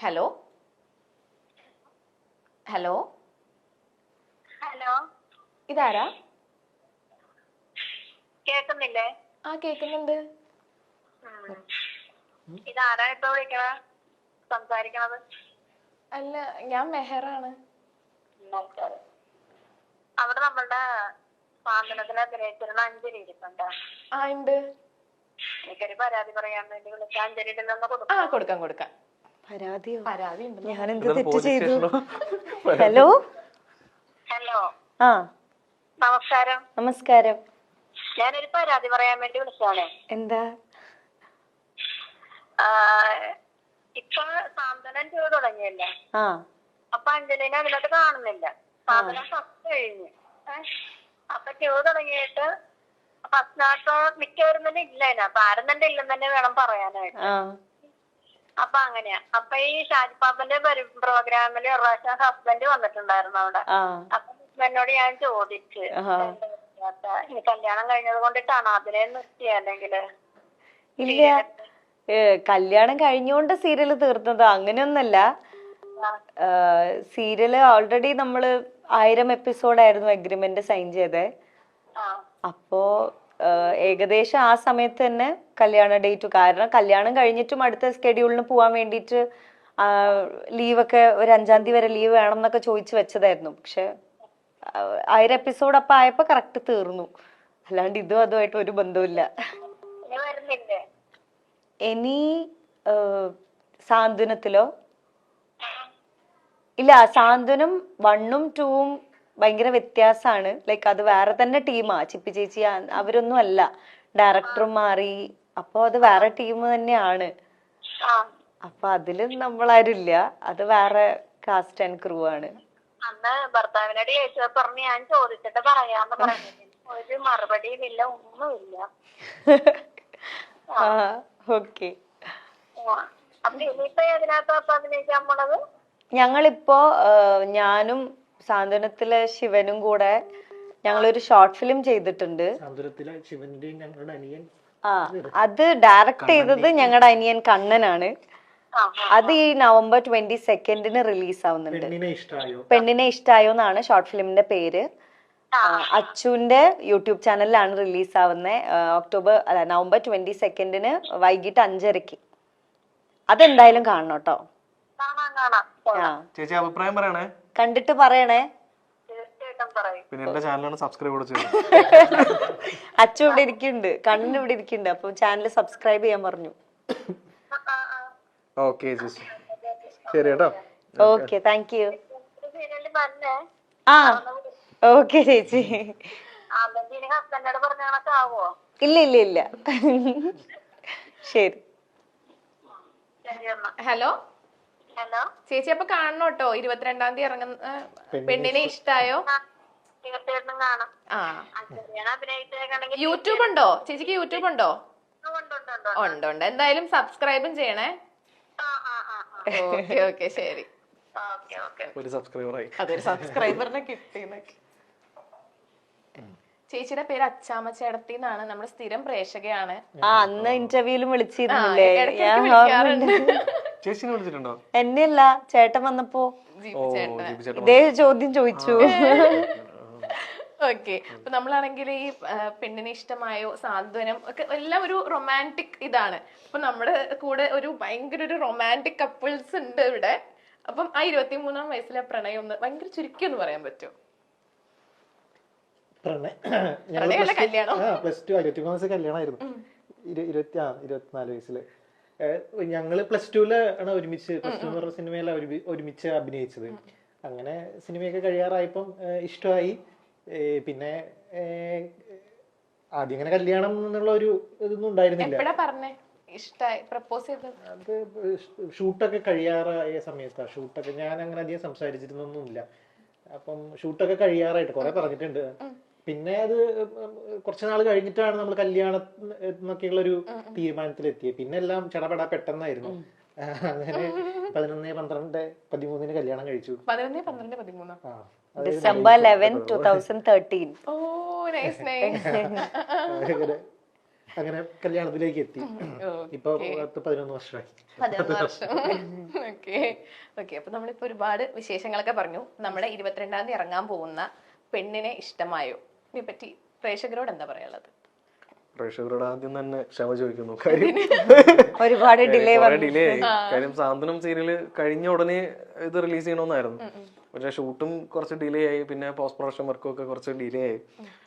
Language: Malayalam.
ഹലോ ഹലോ ഹലോ, ഇതാരാ? കേക്കുന്നില്ലേ? ആ, കേക്കുന്നുണ്ട്. ഇതാരാ ഇപ്പൊ വിളിക്കണ സംസാരിക്കണത്? അല്ല, ഞാൻ മെഹറാണ്. അവിടെ നമ്മളുടെ സാന്ത്വനത്തിന് അഭിനയിച്ചിരുന്ന അഞ്ജലി ഇരിപ്പുണ്ട്. ആ, ഉണ്ട്. എനിക്കൊരു പരാതി പറയാൻ വേണ്ടി വിളിച്ച അഞ്ജലിയുടെ ഒന്ന് ആ, കൊടുക്കാം. കൊടുക്കാം കൊടുക്കാം. പരാതിയോ? പരാതി ഉണ്ട്. ഞാൻ എന്ത് തെറ്റ് ചെയ്തു? ഹലോ. ഹലോ, ആ, നമസ്കാരം. നമസ്കാരം. ഞാനൊരു പരാതി പറയാൻ വേണ്ടി വിളിച്ചാണ്. എന്താ? ഇപ്പൊ സാന്ത്വനം ചെയ്ത് തുടങ്ങിയല്ലേ? ആ, അപ്പൊ അഞ്ജലിനെ അതിലോട്ട് കാണുന്നില്ല. സാന്ത്വനം ഫസ്റ്റ് കഴിഞ്ഞ് അപ്പൊ ചെയ്ത് തുടങ്ങിയിട്ട് ഫസ്റ്റ് നാട്ടോ മിക്കവരും തന്നെ ഇല്ല അതിനകത്ത്. ആരും തന്നെ ഇല്ലെന്ന് തന്നെ വേണം പറയാനായിട്ട്. ആ, അപ്പൊ അങ്ങനെയാ. അപ്പൊ ഈ ഷാജിപ്പാപ്പന്റെ പ്രോഗ്രാമില് ഒരു പ്രാവശ്യം ഹസ്ബൻഡ് വന്നിട്ടുണ്ടായിരുന്നു അവിടെ. ആ. അപ്പൊ ഹസ്ബൻഡിനോട് ഞാൻ ചോദിച്ചു, ഇനി കല്യാണം കഴിഞ്ഞത് കൊണ്ടിട്ടാണോ അതിനെ നിർത്തിയ അല്ലെങ്കില്? ഇല്ല, കല്യാണം കഴിഞ്ഞോണ്ട് സീരിയല് തീർന്നത് അങ്ങനെയൊന്നല്ല. സീരിയല് ഓൾറെഡി നമ്മള് 1000 എപ്പിസോഡായിരുന്നു എഗ്രിമെന്റ് സൈൻ ചെയ്തേ. അപ്പോ ഏകദേശം ആ സമയത്ത് തന്നെ കല്യാണ ഡേറ്റ്, കാരണം കല്യാണം കഴിഞ്ഞിട്ടും അടുത്ത സ്കെഡ്യൂളിന് പോവാൻ വേണ്ടിയിട്ട് ലീവൊക്കെ ഒരു 5-ാം തീയതി വരെ ലീവ് വേണം എന്നൊക്കെ ചോദിച്ചു വെച്ചതായിരുന്നു. പക്ഷെ 1000 എപ്പിസോഡ് അപ്പൊ ആയപ്പോ കറക്റ്റ് തീർന്നു. അല്ലാണ്ട് ഇതും അതുമായിട്ട് ഒരു ബന്ധവുമില്ല. ഇനി സാന്ത്വനത്തിലോ? ഇല്ല, സാന്ത്വനം 1ഉം 2ഉം ഭയങ്കര വ്യത്യാസമാണ്. ലൈക്ക് അത് വേറെ തന്നെ ടീമാ. ചിപ്പി ചേച്ചി അവരൊന്നും അല്ല, ഡയറക്ടറും മാറി. അപ്പൊ അത് വേറെ ടീം തന്നെയാണ്. അപ്പൊ അതില് നമ്മളാരുമില്ല, അത് വേറെ കാസ്റ്റ് ആൻഡ് ക്രൂ ആണ്. അന്ന് ഭർത്താവിനോട് ചോദിച്ചത് പറഞ്ഞ് ഞാൻ ചോദിച്ചിട്ട് പറയാന്ന് പറഞ്ഞു. ഒരു മറുപടിയും ഇല്ല, ഒന്നുമില്ല. ഓക്കെ. അപ്പൊ ഇനിയിപ്പോ അതിനകത്ത് അഭിനയിക്കാൻ പോണത്? ഞങ്ങളിപ്പോ ഞാനും സാന്ത്വനത്തിലെ ശിവനും കൂടെ ഞങ്ങളൊരു ഷോർട്ട് ഫിലിം ചെയ്തിട്ടുണ്ട്. ആ, അത് ഡയറക്ട് ചെയ്തത് ഞങ്ങളുടെ അനിയൻ കണ്ണനാണ്. അത് ഈ November 22 റിലീസ് ആവുന്നുണ്ട്. പെണ്ണിനെ ഇഷ്ടായോ എന്നാണ് ഷോർട്ട് ഫിലിമിന്റെ പേര്. അച്ചുവിന്റെ യൂട്യൂബ് ചാനലിലാണ് റിലീസ് ആവുന്നത്. November 22 വൈകിട്ട് 5:30. അതെന്തായാലും കാണണം കേട്ടോ. ചേച്ചി അഭിപ്രായം പറയണേ, കണ്ടിട്ട് പറയണേ. പിന്നെ എന്റെ ചാനലാണ് സബ്സ്ക്രൈബ് കൂടെ ചെയ്തു. അച്ചു ഇവിടെ ഇരിക്കുന്നുണ്ട്, കണ്ണൻ ഇവിടെ ഇരിക്കുന്നുണ്ട്. അപ്പൊ ചാനൽ സബ്സ്ക്രൈബ് ചെയ്യാൻ പറഞ്ഞു. ഓക്കെ ചേച്ചി, ശരി കേട്ടോ. Okay, thank you. ആ, ഓക്കെ ചേച്ചി. ഇല്ല ഇല്ല ഇല്ല. ശരി. ഹലോ ഹലോ ചേച്ചി, അപ്പൊ കാണണം കേട്ടോ. 22-ാം തീയതി ഇറങ്ങുന്ന പെണ്ണിനെ ഇഷ്ടായോ. തീർച്ചയായിട്ടും കാണാം. ആ, അഭിനയിച്ചേക്കണെങ്കിൽ യൂട്യൂബ് ഉണ്ടോ ചേച്ചിക്ക്? യൂട്യൂബ് ഉണ്ടോ? ഉണ്ട്. എന്തായാലും സബ്സ്ക്രൈബും ചെയ്യണേ. ഓക്കെ ഓക്കെ, ശരി. ഒരു സബ്സ്ക്രൈബറായി. അതൊരു സബ്സ്ക്രൈബറിനെ കിട്ടിയെന്നൊക്കെ. ചേച്ചിയുടെ പേര് അച്ചാമ്മ ചേട്ടത്തി എന്നാണ്. നമ്മുടെ സ്ഥിരം പ്രേക്ഷകയാണ്. ആ, അന്ന് ഇന്റർവ്യൂലും വിളിച്ചിരുന്നില്ലേ? ഇടയ്ക്കിടയ്ക്ക് വിളിക്കാറുണ്ട്. ചേച്ചിനെ വിളിച്ചിട്ടുണ്ടോ? എന്നെയല്ല, ചേട്ടൻ വന്നപ്പോ ഇതേ ചോദ്യം ചോദിച്ചു. ഓക്കെ. അപ്പൊ നമ്മളാണെങ്കിൽ ഈ പെണ്ണിനെ ഇഷ്ടമായോ, സാന്ത്വനം ഒക്കെ എല്ലാം ഒരു റൊമാൻറ്റിക് ഇതാണ്. അപ്പൊ നമ്മുടെ കൂടെ ഒരു ഭയങ്കര ഒരു റൊമാൻറ്റിക് കപ്പിൾസ് ഉണ്ട് ഇവിടെ. അപ്പം ആ 23-ാം വയസ്സിലെ പ്രണയം ഒന്ന് ഭയങ്കര ചുരുക്കി ഒന്ന് പറയാൻ പറ്റുമോ? പ്രണയമല്ല, കല്യാണം. +2 23 വയസ്സ് കല്യാണമായിരുന്നു. 24 വയസ്സില് ഞങ്ങള് +2-ലാണ് ഒരുമിച്ച്. +2 എന്ന് പറഞ്ഞ സിനിമയിലാണ് ഒരുമിച്ച് അഭിനയിച്ചത്. അങ്ങനെ സിനിമയൊക്കെ കഴിയാറായപ്പം ഇഷ്ടമായി. പിന്നെ ആദ്യം ഇങ്ങനെ കല്യാണം എന്നുള്ള ഒരു ഇതൊന്നും ഉണ്ടായിരുന്നില്ല. അത് ഷൂട്ടൊക്കെ കഴിയാറായ സമയത്താണ്. ഷൂട്ടൊക്കെ ഞാൻ അങ്ങനെ അധികം സംസാരിച്ചിരുന്നൊന്നുമില്ല. അപ്പം ഷൂട്ടൊക്കെ കഴിയാറായിട്ട് കുറെ പറഞ്ഞിട്ടുണ്ട്. പിന്നെ അത് കുറച്ചുനാൾ കഴിഞ്ഞിട്ടാണ് നമ്മൾ കല്യാണം എന്നൊക്കെയുള്ള ഒരു തീരുമാനത്തിലെത്തിയത്. പിന്നെ എല്ലാം ചടപട പെട്ടെന്നായിരുന്നു. അങ്ങനെ 11, 12, 13 കല്യാണം കഴിച്ചു. 11, 12, 13. December 11, 2013. ഓ, നൈസ് നൈസ്. അങ്ങനെ കല്യാണത്തിലേക്ക് എത്തി. ഇപ്പൊ 11 വർഷമായി. 11 വർഷം. Okay okay. അപ്പൊ നമ്മളിപ്പോ ഒരുപാട് വിശേഷങ്ങളൊക്കെ പറഞ്ഞു. നമ്മുടെ 22-ാം തീയതി ഇറങ്ങാൻ പോകുന്ന പെണ്ണിനെ ഇഷ്ടമായോ ഇതിനെ പറ്റി പ്രേക്ഷകരോട് എന്താ പറയാനുള്ളത്? പ്രേക്ഷകരോട് ആദ്യം തന്നെ ക്ഷമ ചോദിക്കുന്നു. കാര്യം ഒരുപാട് ഡിലേ ഡിലേ ആയി. കാര്യം സാന്ത്വനം സീരിയല് കഴിഞ്ഞ ഉടനെ ഇത് റിലീസ് ചെയ്യണമെന്നായിരുന്നു. പക്ഷെ ഷൂട്ടും കുറച്ച് ഡിലേ ആയി, പിന്നെ പോസ്റ്റ് പ്രൊഡക്ഷൻ വർക്കും ഒക്കെ കുറച്ച് ഡിലേ ആയി.